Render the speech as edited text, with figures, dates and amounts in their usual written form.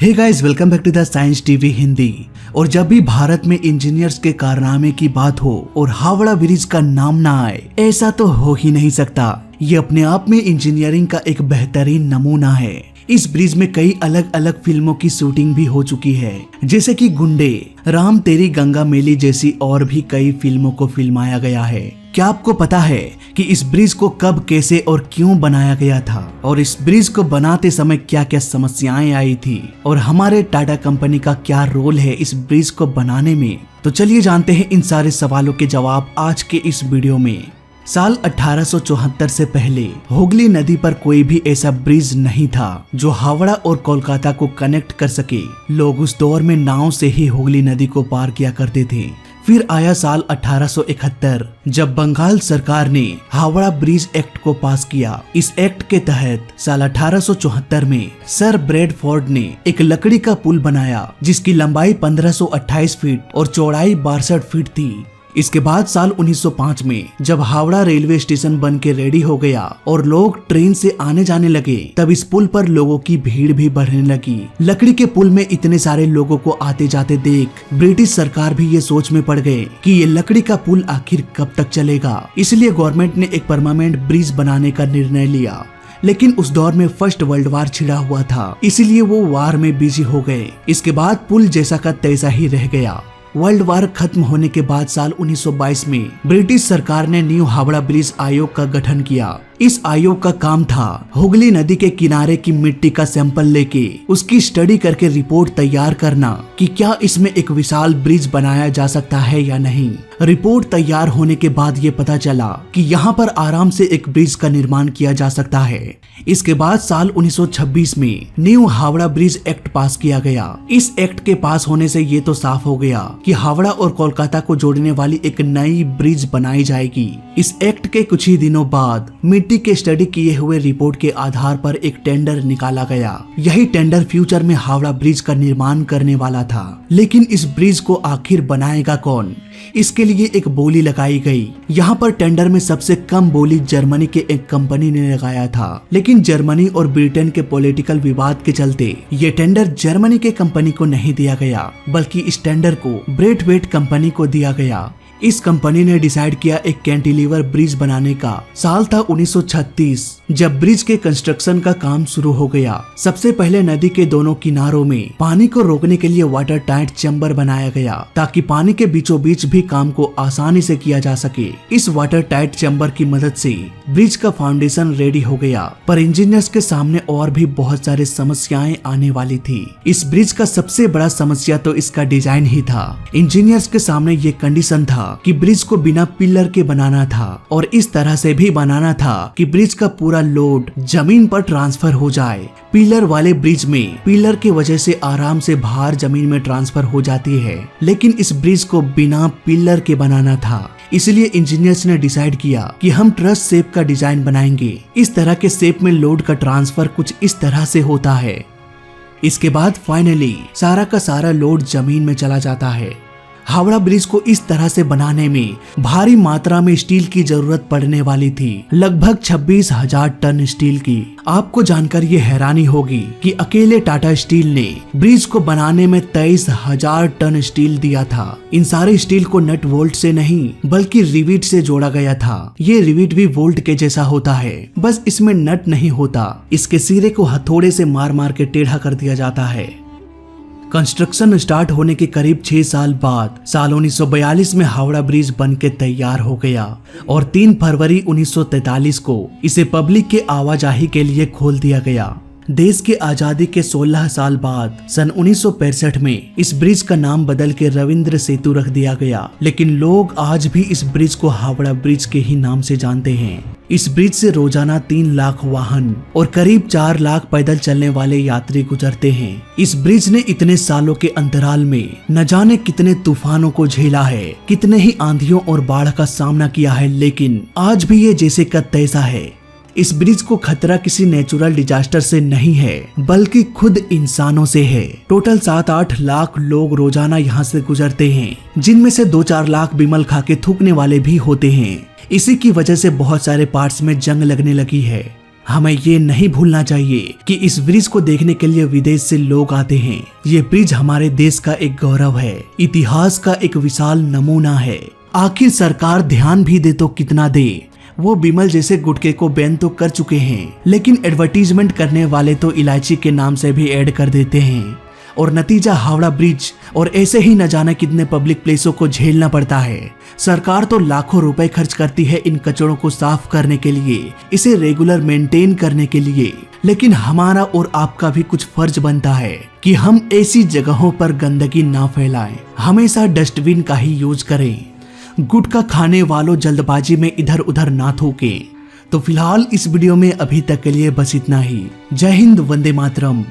Hey guys, welcome back to the Science TV Hindi. और जब भी भारत में इंजीनियर्स के कारनामे की बात हो और हावड़ा ब्रिज का नाम ना आए, ऐसा तो हो ही नहीं सकता। ये अपने आप में इंजीनियरिंग का एक बेहतरीन नमूना है। इस ब्रिज में कई अलग अलग फिल्मों की शूटिंग भी हो चुकी है, जैसे कि गुंडे, राम तेरी गंगा मैली जैसी और भी कई फिल्मों को फिल्माया गया है। क्या आपको पता है कि इस ब्रिज को कब, कैसे और क्यों बनाया गया था, और इस ब्रिज को बनाते समय क्या क्या समस्याएं आई थी, और हमारे टाटा कंपनी का क्या रोल है इस ब्रिज को बनाने में? तो चलिए जानते हैं इन सारे सवालों के जवाब आज के इस वीडियो में। साल 1874 से पहले हुगली नदी पर कोई भी ऐसा ब्रिज नहीं था जो हावड़ा और कोलकाता को कनेक्ट कर सके। लोग उस दौर में नाव से ही हुगली नदी को पार किया करते थे। फिर आया साल 1871, जब बंगाल सरकार ने हावड़ा ब्रिज एक्ट को पास किया। इस एक्ट के तहत साल 1874 में सर ब्रैडफोर्ड ने एक लकड़ी का पुल बनाया, जिसकी लंबाई 1528 फीट और चौड़ाई 62 फीट थी। इसके बाद साल 1905 में जब हावड़ा रेलवे स्टेशन बन के रेडी हो गया और लोग ट्रेन से आने जाने लगे, तब इस पुल पर लोगों की भीड़ भी बढ़ने लगी। लकड़ी के पुल में इतने सारे लोगों को आते जाते देख ब्रिटिश सरकार भी ये सोच में पड़ गए कि ये लकड़ी का पुल आखिर कब तक चलेगा। इसलिए गवर्नमेंट ने एक परमानेंट ब्रिज बनाने का निर्णय लिया। लेकिन उस दौर में फर्स्ट वर्ल्ड वार छिड़ा हुआ था, इसीलिए वो वार में बिजी हो गए। इसके बाद पुल जैसा का तैसा ही रह गया। वर्ल्ड वार खत्म होने के बाद साल 1922 में ब्रिटिश सरकार ने न्यू हावड़ा ब्रिज आयोग का गठन किया। इस आयोग का काम था हुगली नदी के किनारे की मिट्टी का सैंपल लेके उसकी स्टडी करके रिपोर्ट तैयार करना कि क्या इसमें एक विशाल ब्रिज बनाया जा सकता है या नहीं। रिपोर्ट तैयार होने के बाद ये पता चला कि यहाँ पर आराम से एक ब्रिज का निर्माण किया जा सकता है। इसके बाद साल 1926 में न्यू हावड़ा ब्रिज एक्ट पास किया गया। इस एक्ट के पास होने से ये तो साफ हो गया कि हावड़ा और कोलकाता को जोड़ने वाली एक नई ब्रिज बनाई जाएगी। इस एक्ट के कुछ ही दिनों बाद मिट्टी के स्टडी किए हुए रिपोर्ट के आधार पर एक टेंडर निकाला गया। यही टेंडर फ्यूचर में हावड़ा ब्रिज का निर्माण करने वाला था। लेकिन इस ब्रिज को आखिर बनाएगा कौन, इसके लिए एक बोली लगाई गई। यहाँ पर टेंडर में सबसे कम बोली जर्मनी के एक कंपनी ने लगाया था, लेकिन जर्मनी और ब्रिटेन के पॉलिटिकल विवाद के चलते ये टेंडर जर्मनी के कंपनी को नहीं दिया गया, बल्कि इस टेंडर को ब्रेडवेट कंपनी को दिया गया। इस कंपनी ने डिसाइड किया एक कैंटिलीवर ब्रिज बनाने का। साल था 1936, जब ब्रिज के कंस्ट्रक्शन का काम शुरू हो गया। सबसे पहले नदी के दोनों किनारों में पानी को रोकने के लिए वाटर टाइट चैम्बर बनाया गया, ताकि पानी के बीचों बीच भी काम को आसानी से किया जा सके। इस वाटर टाइट चैम्बर की मदद से ब्रिज का फाउंडेशन रेडी हो गया, पर इंजीनियर्स के सामने और भी बहुत सारी समस्याएं आने वाली थी। इस ब्रिज का सबसे बड़ा समस्या तो इसका डिजाइन ही था। इंजीनियर्स के सामने ये कंडीशन था कि ब्रिज को बिना पिलर के बनाना था, और इस तरह से भी बनाना था कि ब्रिज का पूरा लोड जमीन पर ट्रांसफर हो जाए। पिलर वाले ब्रिज में पिलर की वजह से आराम से भार जमीन में ट्रांसफर हो जाती है, लेकिन इस ब्रिज को बिना पिलर के बनाना था। इसलिए इंजीनियर्स ने डिसाइड किया कि हम ट्रस शेप का डिजाइन बनाएंगे। इस तरह के शेप में लोड का ट्रांसफर कुछ इस तरह से होता है। इसके बाद फाइनली सारा का सारा लोड जमीन में चला जाता है। हावड़ा ब्रिज को इस तरह से बनाने में भारी मात्रा में स्टील की जरूरत पड़ने वाली थी, लगभग 26,000 टन स्टील की। आपको जानकर ये हैरानी होगी कि अकेले टाटा स्टील ने ब्रिज को बनाने में 23,000 टन स्टील दिया था। इन सारे स्टील को नट वोल्ट से नहीं, बल्कि रिविट से जोड़ा गया था। ये रिविट भी वोल्ट के जैसा होता है, बस इसमें नट नहीं होता। इसके सिरे को हथौड़े से मार मार के टेढ़ा कर दिया जाता है। कंस्ट्रक्शन स्टार्ट होने के करीब 6 साल बाद साल 1942 में हावड़ा ब्रिज बन के तैयार हो गया, और 3 फरवरी 1943 को इसे पब्लिक के आवाजाही के लिए खोल दिया गया। देश की आजादी के 16 साल बाद सन 1965 में इस ब्रिज का नाम बदल के रविंद्र सेतु रख दिया गया, लेकिन लोग आज भी इस ब्रिज को हावड़ा ब्रिज के ही नाम से जानते हैं। इस ब्रिज से रोजाना 3 लाख वाहन और करीब 4 लाख पैदल चलने वाले यात्री गुजरते हैं। इस ब्रिज ने इतने सालों के अंतराल में न जाने कितने तूफानों को झेला है, कितने ही आंधियों और बाढ़ का सामना किया है, लेकिन आज भी ये जैसे का तैसा है। इस ब्रिज को खतरा किसी नेचुरल डिजास्टर से नहीं है, बल्कि खुद इंसानों से है। टोटल 7-8 लाख लोग रोजाना यहाँ से गुजरते हैं, जिनमें से 2-4 लाख बिमल खा के थूकने वाले भी होते हैं। इसी की वजह से बहुत सारे पार्ट्स में जंग लगने लगी है। हमें ये नहीं भूलना चाहिए कि इस ब्रिज को देखने के लिए विदेश से लोग आते हैं। ये ब्रिज हमारे देश का एक गौरव है, इतिहास का एक विशाल नमूना है। आखिर सरकार ध्यान भी दे तो कितना दे। वो बिमल जैसे गुटखे को बैन तो कर चुके हैं, लेकिन एडवर्टीजमेंट करने वाले तो इलायची के नाम से भी ऐड कर देते हैं और नतीजा हावड़ा ब्रिज और ऐसे ही न जाने कितने पब्लिक प्लेसों को झेलना पड़ता है। सरकार तो लाखों रुपए खर्च करती है इन कचड़ों को साफ करने के लिए, इसे रेगुलर मेंटेन करने के लिए, लेकिन हमारा और आपका भी कुछ फर्ज बनता है कि हम ऐसी जगहों पर गंदगी ना फैलाएं। हमेशा डस्टबिन का ही यूज करें। गुटखा खाने वालों जल्दबाजी में इधर उधर ना थूकें। तो फिलहाल इस वीडियो में अभी तक के लिए बस इतना ही। जय हिंद, वंदे मातरम।